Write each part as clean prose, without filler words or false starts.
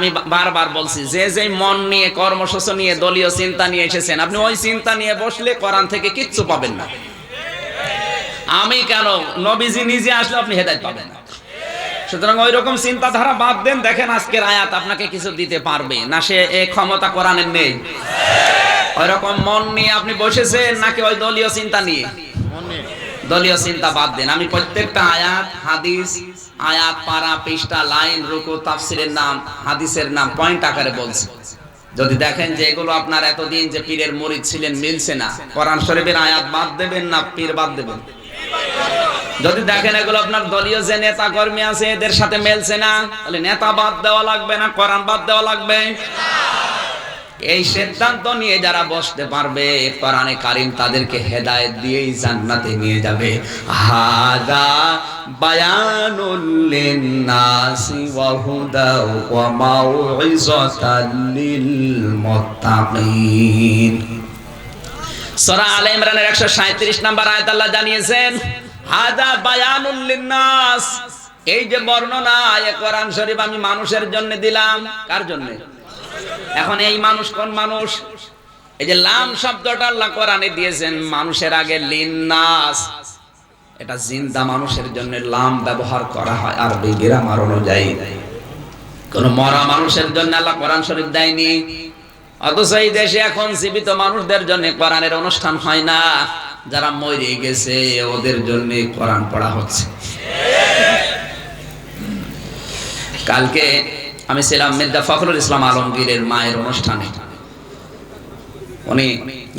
আমি বারবার বলছি যে যে মন নিয়ে কর্মসূচি নিয়ে দলীয় চিন্তা নিয়ে এসেছেন, আপনি ওই চিন্তা নিয়ে বসলে কোরআন থেকে কিচ্ছু পাবেন না। আমি কেন, নবীজি নিজে আসলে আপনি হেদায়েত পাবেন না। সুতরাং ওই রকম চিন্তাধারা বাদ দেন। দেখেন আজকের আয়াত আপনাকে কিছু দিতে পারবে না, সে এই ক্ষমতা কোরআনের নেই। ওই রকম মন নিয়ে আপনি বসেছেন নাকি ওই দলীয় চিন্তা নিয়ে? দলীয় চিন্তা বাদ দেন। আমি প্রত্যেকটা আয়াত, হাদিস, আয়াত, পারা, পৃষ্ঠা, লাইন, রুকু, তাফসিরের নাম, হাদিসের নাম পয়েন্ট আকারে বলছি। যদি দেখেন যে এগুলো আপনার এতদিন যে পীরের মুরিদ ছিলেন মিলছে না, কোরআন শরীফের আয়াত বাদ দেবেন না পীর বাদ দেবেন? যদি দেখেন এগুলো আপনার দলীয় যে নেতা কর্মী আছে এদের সাথে মিলছে না, তাহলে নেতা বাদ দেওয়া লাগবে না কোরআন বাদ দেওয়া লাগবে? এই সিদ্ধান্ত নিয়ে যারা বসতে পারবে, কোরআনে কারীম তাদেরকে হেদায়েত দিয়েই জান্নাতে নিয়ে যাবে। হাদা বায়ানুল লিন্নাসি ওয়া হুদা ওয়া মাউইযাতাল লিল মুত্তাকিন। সূরা আলে ইমরানের 137 নম্বর আয়াত আল্লাহ জানিয়েছেন হাদা বায়ানুল লিন্নাস। এই যে বর্ণনা এই কোরআন শরীফ আমি মানুষের জন্য দিলাম। কার জন্য? এখন এই মানুষ কোন মানুষ? এই যে লাম শব্দটা আল্লাহ কোরআনে দিয়েছেন মানুষের আগে লিন্নাস, এটা জিন্দা মানুষের জন্য লাম ব্যবহার করা হয় আরবি গ্রামার অনুযায়ী। কোন মরা মানুষের জন্য আল্লাহ কোরআন শরীফ দেয়নি। অথচ এই দেশে এখন জীবিত মানুষদের জন্য কোরআনের অনুষ্ঠান হয় না, যারা মরে গেছে ওদের জন্য কোরআন পড়া হচ্ছে। কালকে আমি ছিলাম মির্জা ফখরুল ইসলাম আলমগীরের মায়ের অনুষ্ঠানে।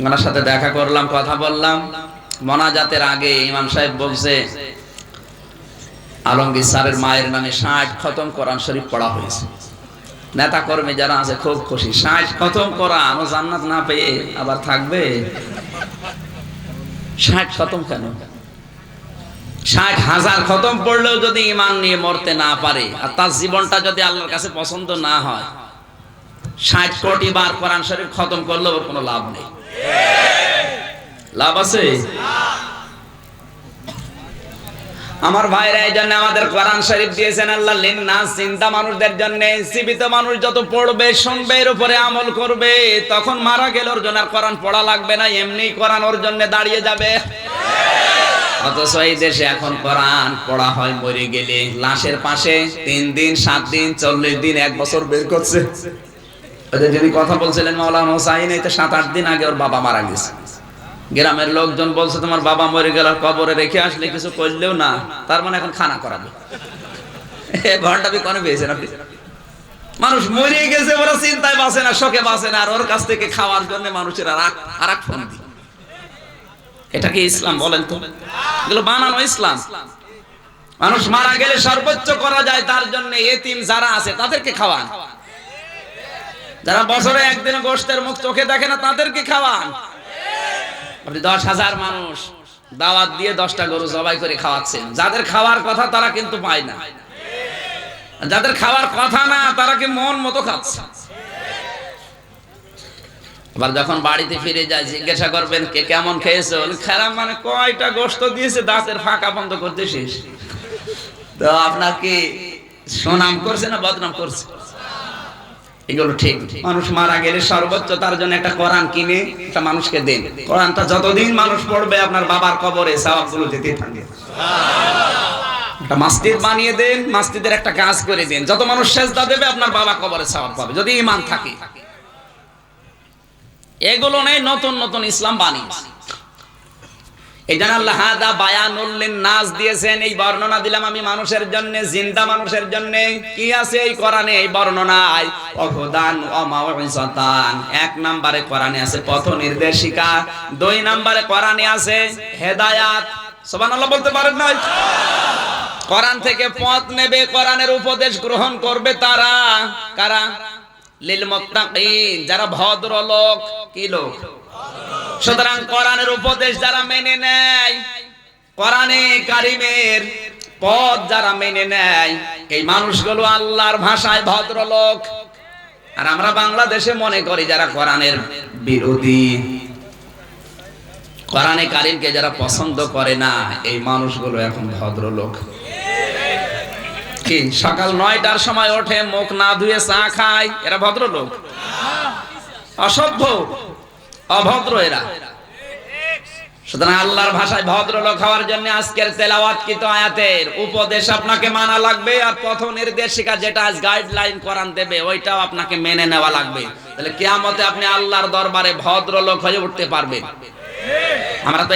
ওনার সাথে দেখা করলাম, কথা বললাম। মোনাজাতের আগে ইমাম সাহেব বলছে আলমগীর স্যারের মায়ের নামে 60 খতম কোরআন শরীফ পড়া হয়েছে। নেতা কর্মী যারা আছে খুব খুশি। 60 খতম কোরআন, ও জান্নাত না পেয়ে আবার থাকবে? 60 খতম কেন? 60,000 খতম পড়লেও যদি ঈমান নিয়ে মরতে না পারে আর তার জীবনটা যদি আল্লাহর কাছে পছন্দ না হয়, 60 কোটি বার কোরআন শরীফ খতম করলেও কোনো লাভ নেই। লাভ আছে? আমার ভাইরা, এই জন্য আমাদের কোরআন শরীফ দিয়েছেন আল্লাহ লিন্নাস, জিন্দা মানুষদের জন্য। জীবিত মানুষ যত পড়বে, শুনবে, এর উপরে আমল করবে, তখন মারা গেল ওর জন্য আর কোরআন পড়া লাগবে না, এমনি কোরআন ওর জন্য দাঁড়িয়ে যাবে। অথচ এই দেশে এখন কোরআন পড়া হয় মরে গেলে, লাশের পাশে 3 দিন, 7 দিন, 40 দিন, 1 বছর বের করছে। ওদের যিনি কথা বলছিলেন মাওলানা হোসাইন, এই তো 7-8 দিন আগে ওর বাবা মারা গেছে। গ্রামের লোকজন বলছে তোমার বাবা মরে গেল, কবরে রেখে আসলে কিছু করলেও না, তার মানে এখন খানা করাবে। ঘন্টা বিকনে পেয়েছেন আপনি? মানুষ মরে গেছে, ওরা চিন্তায় বাঁচে না, শোকে বাঁচে না, আর ওর কাছ থেকে খাওয়ার জন্য মানুষের আর এক ফোন দিই। এটা কি ইসলাম বলেন তো? এগুলো বানানো ইসলাম। মানুষ মারা গেলে সর্বোচ্চ করা যায় তার জন্য এতিম যারা আছে তাদেরকে খাওয়ান, যারা বছরে একদিন গোশতের মুখ চোখে দেখে না তাদেরকে খাওয়ান। আপনি 10,000 মানুষ দাওয়াত দিয়ে 10টা গরু জবাই করে খাওয়াচ্ছেন। যাদের খাওয়ার কথা তারা কিন্তু পায় না, যাদের খাওয়ার কথা না তারা কি মন মতো খাচ্ছে। আবার যখন বাড়িতে ফিরে যায় জিজ্ঞাসা করবেন কে কেমন খেয়েছে, খারাপ মানে কয়টা গোশত দিয়েছে, দাঁতের ফাঁকা বন্ধ করতে শেষ। তো আপনার কি সুনাম করছে না বদনাম করছে? এগুলো ঠিক। মানুষ মারা গেলে সর্বোচ্চ তার জন্য একটা কোরআন কিনে একটা মানুষকে দেন। কোরআনটা যতদিন মানুষ পড়বে আপনার বাবার কবরে সওয়াবগুলো যেতে থাকে। একটা মসজিদ বানিয়ে দেন, মসজিদের একটা কাজ করে দেন, যত মানুষ সেজদা দেবে আপনার বাবা কবরে সওয়াব পাবে যদি ঈমান থাকে। এগুলো নেই, নতুন নতুন ইসলাম বানিয়েছে। এই জন্য আল্লাহ হাদা বায়ানুল লিন্নাস দিয়েছেন। এই বর্ণনা দিলাম আমি মানুষের জন্য, জিন্দা মানুষের জন্য। কি আছে এই কোরআনে? এই বর্ণনায় ওয়াহুদান ওয়া মাউইযাতান। 1 নম্বরে কোরআনে আছে পথ নির্দেশিকা, 2 নম্বরে কোরআনে আছে হেদায়াত। সুবহানাল্লাহ বলতে পারেন না? কোরআন থেকে পথ নেবে, কোরআনের উপদেশ গ্রহণ করবে তারা। কারা? লিল মুত্তাকিন, যারা ভদ্রলোক। কি লোক? সুতরাং কোরআনের উপদেশ যারা মেনে নেয়, কোরআনে কারীমের পথ যারা মেনে নেয়, এই মানুষগুলো আল্লাহর ভাষায় ভদ্রলোক। আর আমরা বাংলাদেশে মনে করি যারা কোরআনের বিরোধী, কোরআনে কারীমকে যারা পছন্দ করে না, এই মানুষগুলো এখন ভদ্রলোক। কি সকাল 9টার সময় ওঠে মুখ না ধুয়ে চা খায়, এরা ভদ্রলোক? অসভ্য, অভদ্র এরা। সুতরাং আল্লাহর ভাষায় ভদ্রলোক হওয়ার জন্য আজকের তেলাওয়াতকৃত আয়াতের উপদেশ আপনাকে মানা লাগবে, আর পথ নির্দেশিকা যেটা আজ গাইডলাইন কোরআন দেবে ওইটাও আপনাকে মেনে নেওয়া লাগবে। তাহলে কিয়ামতে আপনি আল্লাহর দরবারে ভদ্রলোক হয়ে উঠতে পারবেন। আমরা তো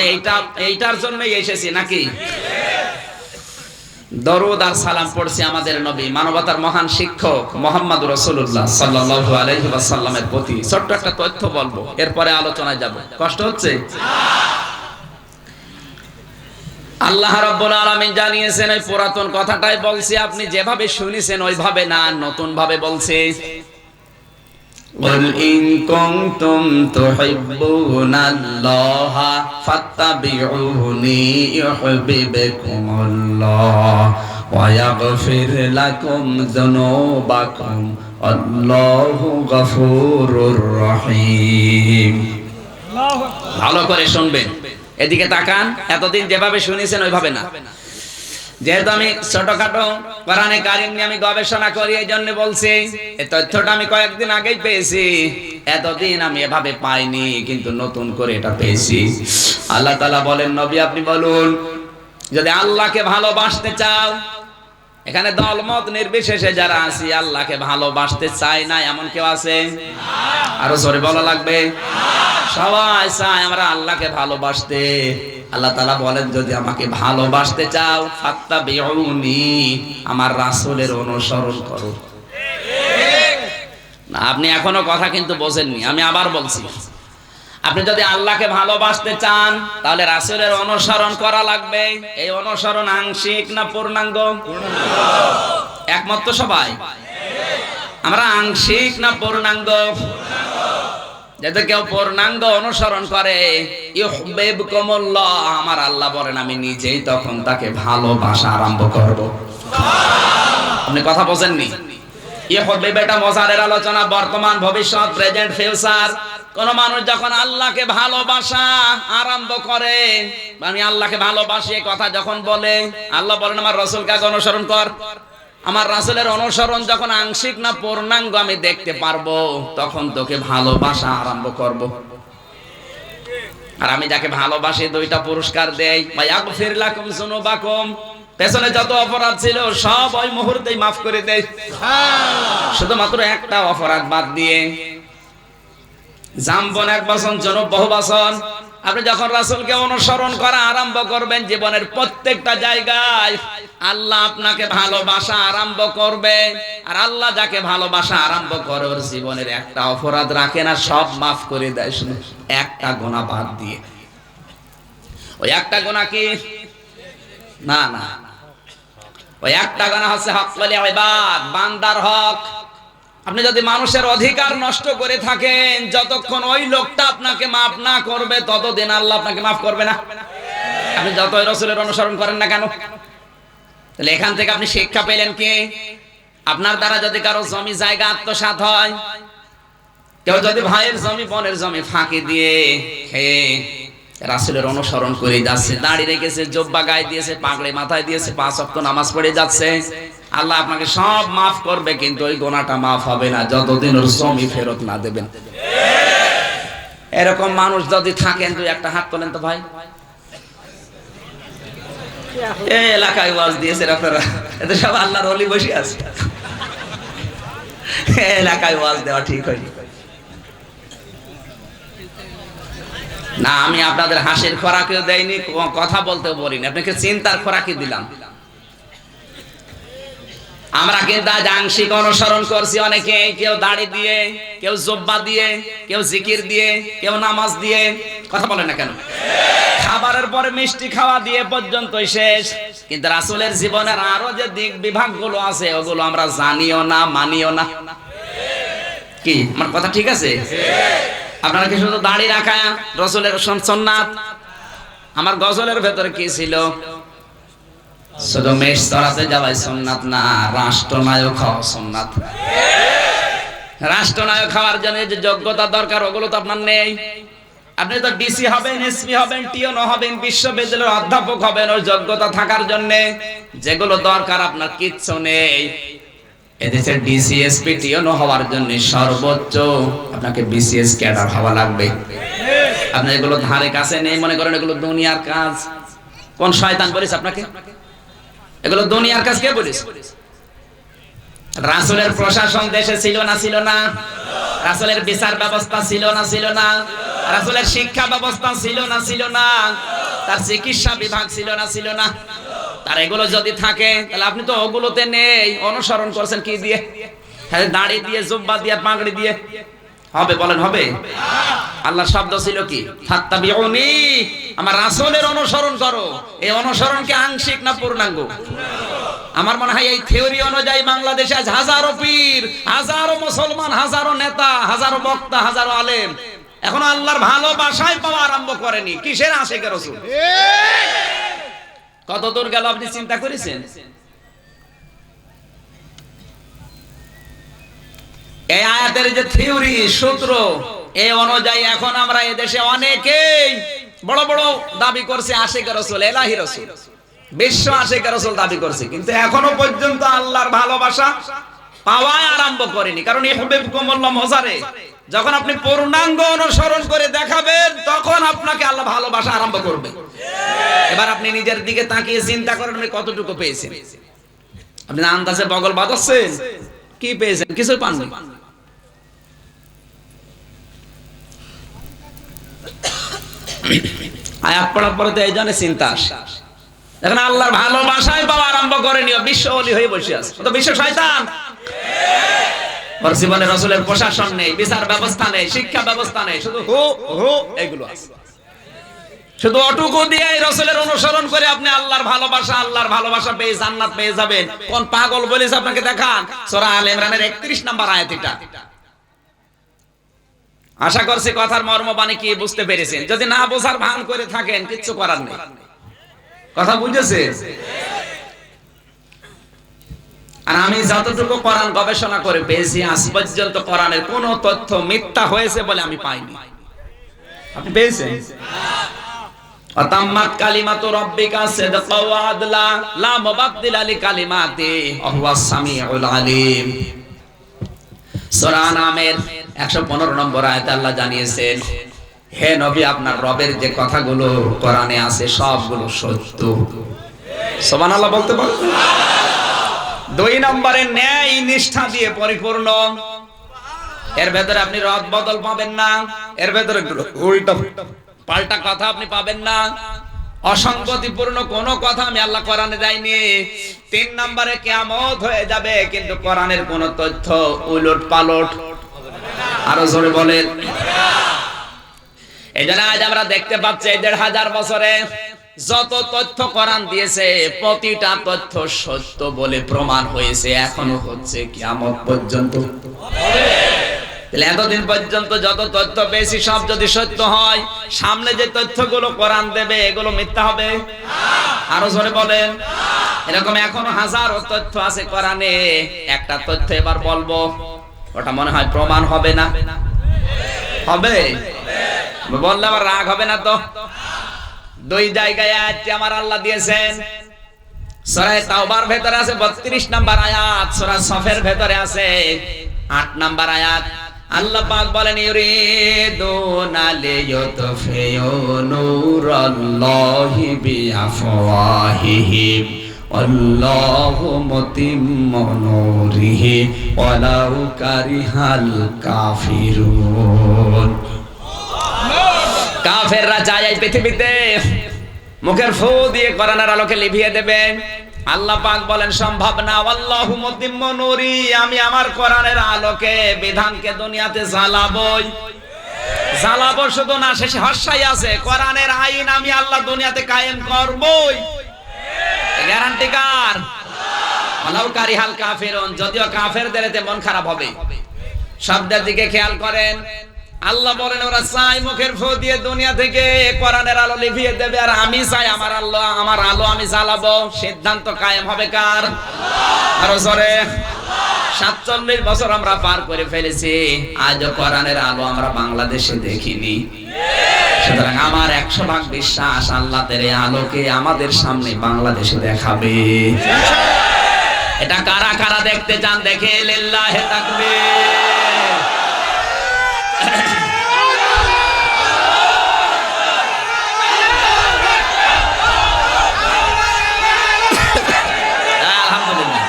এইটার জন্যই এসেছি নাকি? দরুদ আর সালাম পড়ছি আমাদের নবী, মানবতার মহান শিক্ষক মুহাম্মদ রাসূলুল্লাহ সাল্লাল্লাহু আলাইহি ওয়াসাল্লামের প্রতি। ছোট্ট একটা তথ্য বলবো, এরপরে আলোচনায় যাব। কষ্ট হচ্ছে? আল্লাহ রাব্বুল আলামিন জানিয়েছেন, ওই পুরাতন কথাটাই বলছি, আপনি যেভাবে শুনেছেন ওইভাবে না, নতুন ভাবে বলছে। قل إن كنتم تحبون الله فاتبعوني يحببكم الله ويغفر لكم ذنوبكم والله غفور رحيم। ভালো করে শুনবেন, এদিকে তাকান। এতদিন যেভাবে শুনেছেন ওইভাবে না। যেহেতু আমি ছোটখাটো কোরআনে কারিম নিয়ে আমি গবেষণা করি, এই জন্য বলছি। এই তথ্যটা আমি কয়েকদিন আগেই পেয়েছি, এতদিন আমি এভাবে পাইনি, কিন্তু নতুন করে এটা পেয়েছি। আল্লাহ তাআলা বলেন, নবী আপনি বলুন, যদি আল্লাহকে ভালোবাসতে চাও, এখানে দলমত নির্বিশেষে যারা আছি আল্লাহকে ভালোবাসতে চাই না এমন কেউ আছে? আরো জোরে বলা লাগবে। সবাই চাই আমরা আল্লাহকে ভালোবাসতে। আল্লাহ তাআলা বলেন, যদি আমাকে ভালোবাসতে চাও ফাত্তাবিউনি, আমার রাসূলের অনুসরণ করো। না, আপনি এখনো কথা কিন্তু বোঝেননি, আমি আবার বলছি। আপনি যদি আল্লাহকে ভালোবাসতে চান তাহলে রাসূলের অনুসরণ করা লাগবে। এই অনুসরণ আংশিক না পূর্ণাঙ্গ? একমত তো সবাই? আমরা আংশিক না পূর্ণাঙ্গ? যদি কেউ পূর্ণাঙ্গ অনুসরণ করে, ইউহিব্বুকুমুল্লাহ, আমার আল্লাহ বলেন আমি নিজেই তখন তাকে ভালোবাসা আরম্ভ করব। আপনি কথা বোঝেননি? ইউহিব্বু এটা মজারের আলোচনা, বর্তমান ভবিষ্যৎ প্রেজেন্ট ফিউচার। কোন মানুষ যখন আল্লাহকে ভালোবাসা আরম্ভ করে, আমি আল্লাহকে ভালোবাসি এই কথা যখন বলে, আল্লাহ বলেন আমার রাসূলকে অনুসরণ কর। আমার রাসূলের অনুসরণ যখন আংশিক না পূর্ণাঙ্গ আমি দেখতে পারবো, তখন তোকে ভালোবাসা আরম্ভ করব। আর আমি যাকে ভালোবাসি দুইটা পুরস্কার দেই, ইয়াগফির লাকুম যুনুবাকুম, পেছনে যত অপরাধ ছিল সব ওই মুহূর্তেই মাফ করে দেই, শুধুমাত্র একটা অপরাধ বাদ দিয়ে। জামবন এক বচন, জনব বহু বচন। আপনি যখন রাসূলকে অনুসরণ করা আরম্ভ করবেন, জীবনের প্রত্যেকটা জায়গায় আল্লাহ আপনাকে ভালোবাসা আরম্ভ করবে। আর আল্লাহ যাকে ভালোবাসা আরম্ভ করে, ওর জীবনের একটা অপরাধ রাখে না, সব মাফ করে দেয়, শুধু একটা গুনাহ বাদ দিয়ে। ওই একটা গুনাহ কি? না না, ওই একটা গুনাহ হচ্ছে হকুল ইবাদ, বান্দার হক। আপনি যদি মানুষের অধিকার নষ্ট করে থাকেন, যতক্ষণ ওই লোকটা আপনাকে মাফ না করবে ততদিন আল্লাহ আপনাকে মাফ করবে না, আপনি যতই রাসূলের অনুসরণ করেন না কেন। তাহলে এখান থেকে আপনি শিক্ষা পেলেন কি? আপনার দ্বারা যদি কারো জমি জায়গা আত্মসাৎ হয়, কেউ যদি ভাইয়ের জমি বোনের জমি ফাঁকি দিয়ে খেয়ে রাসূলের অনুসরণ করে যাচ্ছে, দাড়ি রেখেছে, জুব্বা গায়ে দিয়েছে, পাগড়ি মাথায় দিয়েছে, 5 ওয়াক্ত নামাজ পড়ে যাচ্ছে, আল্লাহ আপনাকে সব মাফ করবে, কিন্তু ওই গুনাহটা মাফ হবে না যতদিন ওর জমি ফেরত না দেবেন। এরকম মানুষ যদি থাকেন, দুই একটা হাত তোলেন তো ভাই। এই এলাকায় ওয়াজ দিয়েছেন আপনারা, এতে সব আল্লাহর ওলি বসে আছে। এলাকায় ওয়াজ দেওয়া ঠিক হয়নি না। আমি আপনাদের হাসির খোরাকেও দেয়নি, কথা বলতেও বলিনি, আপনাকে চিন্তার খোরাকই দিলাম। আমরা কিন্তু আজ আংশিক অনুসরণ করছি অনেকে, কেউ দাড়ি দিয়ে, কেউ জুব্বা দিয়ে, কেউ জিকির দিয়ে, কেউ নামাজ দিয়ে। কথা বলে না কেন? খাবারের পরে মিষ্টি খাওয়া দিয়ে পর্যন্তই শেষ। কিন্তু রাসূলের জীবনের আরো যে দিক বিভাগগুলো আছে ওগুলো আমরা জানিও না, মানিও না। কি আমার কথা ঠিক আছে? আপনারা কি শুধু দাড়ি রাখা রাসূলের সুন্নাত? আমার গজলের ভেতরে কি ছিল? শুধু মেষ চড়াতে যাওয়াই সুন্নাত না, রাষ্ট্রনায়ক হওয়া সুন্নাত। রাষ্ট্রনায়ক হওয়ার জন্য যে যোগ্যতা দরকার ওগুলো তো আপনার নেই। আপনি তো ডিসি হবেন, এসপি হবেন, টিওনো হবেন, বিশ্ববিদ্যালয়ের অধ্যাপক হবেন, ওর যোগ্যতা থাকার জন্য যেগুলো দরকার আপনার কিচ্ছু নেই। এদেশের ডিসি এসপি টিওনো হওয়ার জন্য সর্বোচ্চ আপনাকে বিসিএস ক্যাডার হওয়া লাগবে। আপনি এগুলো ধারে কাছে নেই, মনে করেন এগুলো দুনিয়ার কাজ। কোন শয়তান বলিস আপনাকে এগুলো দুনিয়ার কাজ? কে বলিস? রাসূলের প্রশাসন দেশে ছিল না ছিল না? রাসূলের বিচার ব্যবস্থা ছিল না ছিল না? রাসূলের শিক্ষা ব্যবস্থা ছিল না ছিল না? তার চিকিৎসা বিভাগ ছিল না ছিল না? তার এগুলো যদি থাকে তাহলে আপনি তো ওগুলোতে নেই, অনুসরণ করছেন কি দিয়ে? হ্যাঁ, দাড়ি দিয়ে, জুব্বা দিয়ে, পাগড়ি দিয়ে হবে? বলেন হবে? আল্লাহর শব্দ ছিল কি? ফাত্তাবিউনি, আমার রাসূলের অনুসরণ করো। এই অনুসরণ কি আংশিক না পূর্ণাঙ্গ? আমার মনে হয় এই থিওরি অনুযায়ী বাংলাদেশে আজ হাজারো পীর, হাজারো মুসলমান, হাজারো নেতা, হাজারো বক্তা, হাজারো আলেম এখনো আল্লাহর ভালোবাসায় পাওয়া আরম্ভ করেনি। কিসের আশিকের রাসূল? কত দূর গেল আপনি চিন্তা করেছেন? এই আয়াতের যে থিওরি, সূত্র, এই অনুযায়ী এখন আমরা এদেশে অনেকেই বড় বড় দাবি করছে আশিকের রাসূল, এলাহি রাসূল, বিশ্ব আশিকের রাসূল দাবি করছে, কিন্তু এখনো পর্যন্ত আল্লাহর ভালোবাসা পাওয়াই আরম্ভ করেনি। কারণ ইহবিবকুমুল্লাহ মজারে যখন আপনি পূর্ণাঙ্গ অনুসরণ করে দেখাবেন তখন আপনাকে আল্লাহ ভালোবাসা আরম্ভ করবে। এবার আপনি নিজের দিকে তাকিয়ে চিন্তা করেন আপনি কতটুকু পেয়েছেন। আপনি আন্দাজে বগল বাঁধাচ্ছেন, কি পেয়েছেন? কিছু পাননি। আয়াত পড়ার পরে তো এই জন্য চিন্তা আসে। এখন আল্লাহর ভালোবাসায় পাওয়া আরম্ভ করেনি, বিশ্ব ওলি হয়ে বসে আছে। তো বিশ্ব শয়তান। ওর জীবনে রাসূলের প্রশাসন নেই, বিচার ব্যবস্থা নেই, শিক্ষা ব্যবস্থা নেই, শুধু হো হো এগুলো আছে। শুধু অটুকু দিয়ে রাসূলের অনুসরণ করে আপনি আল্লাহর ভালোবাসা পেয়ে জান্নাত পেয়ে যাবেন। কোন পাগল বলেছে আপনাকে দেখান? সূরা আলে ইমরানের 31 নম্বর আয়াত এটা। আশা করছি কথার মর্ম বাণী কি বুঝতে পেরেছেন। যদি না বোঝার ভান করে থাকেন কিচ্ছু করার নেই। কথা বুঝেছে? আর আমি যতটুকু কোরআন গবেষণা করে পেয়েছি আজ পর্যন্ত কোরআনের কোন তথ্য মিথ্যা হয়েছে বলে আমি পাইনি। আপনি পেয়েছেন? আতাম্মাত কালিমাতু রাব্বিকা সিদকা ওয়া আদলা লা মুবাদদিলা লিকালিমাতি ওয়া হুয়াস সামিউল আলিম। সূরা আনামের 115 নম্বর আয়াতে আল্লাহ জানিয়েছেন, হে নবী, আপনার রবের যে কথাগুলো কোরআনে আছে সবগুলো সত্য। সুবহানাল্লাহ বলতে পারেন? 2 নম্বরে ন্যায় নিষ্ঠা দিয়ে পরিপূর্ণ। এর ভেতরে আপনি রদ বদল পাবেন না, এর ভেতরে উল্টা পাল্টা কথা আপনি পাবেন না, অসঙ্গতিপূর্ণ কোন কথা আমি আল্লাহ কোরআনে দেইনি। 3 নম্বরে কিয়ামত হয়ে যাবে কিন্তু কোরআনের কোন তথ্য উলট পালট আরো জোরে বলেন। এইজন্য আজ আমরা দেখতে পাচ্ছি 1500 বছরে যত তথ্য কোরআন দিয়েছে প্রতিটা তথ্য সত্য বলে প্রমাণ হয়েছে, এখনো হচ্ছে কিয়ামত পর্যন্ত। তাহলে এতদিন পর্যন্ত যত তথ্য পেয়েছি সব যদি সত্য হয়, সামনে যে তথ্যগুলো কোরআন দেবে এগুলো মিথ্যা হবে? আরো জোরে বলেন। এরকম এখনো হাজারো তথ্য আছে কোরআনে। একটা তথ্য এবার বলবো, ওটা মনে হয় প্রমাণ হবে না? হবে? বললে আবার রাগ হবে না তো? 2 জায়গায় আয়াতটি আমার আল্লাহ দিয়েছেন। সূরা তাওবার ভেতরে আছে 32 নম্বর আয়াত, সূরা সফের ভেতরে আছে 8 নম্বর আয়াত। আল্লাহ পাক বলেন, ইউরিদুনা লিয়ুতফিউ নূরাল্লাহি বিআফওয়াহিহিম আল্লাহু মুতিম্মু নূরিহি ওয়ালাউ কারিহাল কাফিরুন। কাফেররা চায় এই পৃথিবীতে মুখের ফু দিয়ে কোরআনের আলোকে লিভিয়ে দেবে। আল্লাহ পাক বলেন সম্ভব না। আল্লাহু মুতিম্মু নূরি, আমি আমার কোরআনের আলোকে বিধানকে দুনিয়াতে জ্বালাবই। জ্বালাবো শুধু না, শেষে হর্ষাই আছে, কোরআনের আইন আমি আল্লাহ দুনিয়াতে কায়েম করবই। গ্যারান্টি কার? ওয়ালাউ কারিহাল কাফিরুন, যদিও কাফেরদের এতে মন খারাপ হবে। শব্দের দিকে খেয়াল করেন। আল্লাহ বলেন ওরা চাই মুখের ফু দিয়ে দুনিয়া থেকে কোরআনের আলো লিভিয়ে দেবে, আর আমি চাই আমার আলো আমি জ্বালাবো। সিদ্ধান্ত কায়েম হবে কার? আরো জোরে। 47 বছর আমরা পার করে ফেলেছি, আজও কোরআনের আলো আমরা বাংলাদেশে দেখিনি। সুতরাং আমার 100% বিশ্বাস আল্লাহ তেরে আলোকে আমাদের সামনে বাংলাদেশে দেখাবে। এটা কারা কারা দেখতে চান দেখে লিল্লাহি তাকবীর। আলহামদুলিল্লাহ।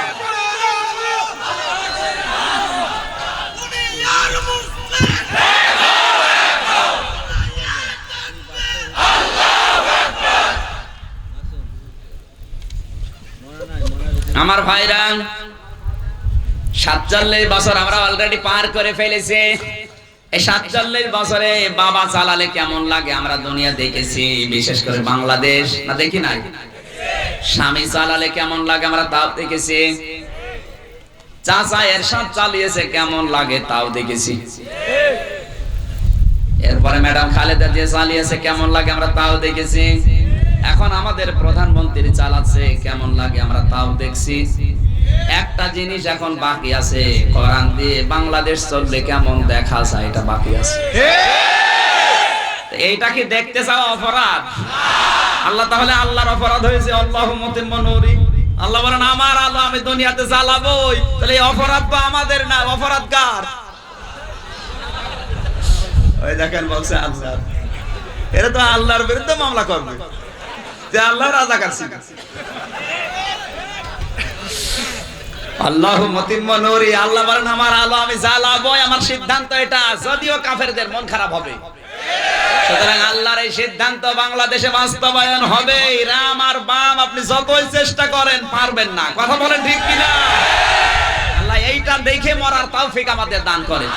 আমার ভাইরা 47 বছর আমরা অলরেডি পার করে ফেলেছি। এই 47 বছরে বাবা চালালে কেমন লাগে আমরা দুনিয়া দেখেছি, বিশেষ করে বাংলাদেশ না দেখি নাই। স্বামী চালালে কেমন লাগে আমরা তাও দেখেছি। চাচা এরশাদ চালিয়েছে কেমন লাগে তাও দেখেছি। এরপরে ম্যাডাম খালেদা জিয়া চালিয়েছে কেমন লাগে আমরা তাও দেখেছি। এখন আমাদের প্রধানমন্ত্রী চালাচ্ছে কেমন লাগে আমরা তাও দেখছি। একটা জিনিস এখন বাকি আছে, কোরআন দিয়ে বাংলাদেশ চললে কেমন দেখা যায় এটা বাকি আছে। এইটা কি দেখতে চাও অপরাধ? আল্লাহ তাহলে আল্লাহর অপরাধ হয়েছে আল্লাহু মুতিম্মু নূরি। আল্লাহ বলেন আমার আলো আমি দুনিয়াতে জ্বালাবোই। তাহলে এই অপরাধ তো আমাদের না, অপরাধ কার? ওই দেখেন বলছে আল্লাহ, এরা তো আল্লাহর বিরুদ্ধে মামলা করবে যে আল্লাহ রাজাকার ছিল। আল্লাহু মুতিম্মু নূরি, আল্লাহ বলেন আমার আলো আমি জ্বালাবোই। আমার সিদ্ধান্ত এটা, যদিও কাফেরদের মন খারাপ হবে। সুতরাং আল্লাহর এই সিদ্ধান্ত বাংলাদেশে বাস্তবায়ন হবে। রাম আর বাম আপনি যতই চেষ্টা করেন পারবেন না। কথা বলেন ঠিক কিনা? আল্লাহ এইটা দেখে মরার তৌফিক আমাদের দান করেন।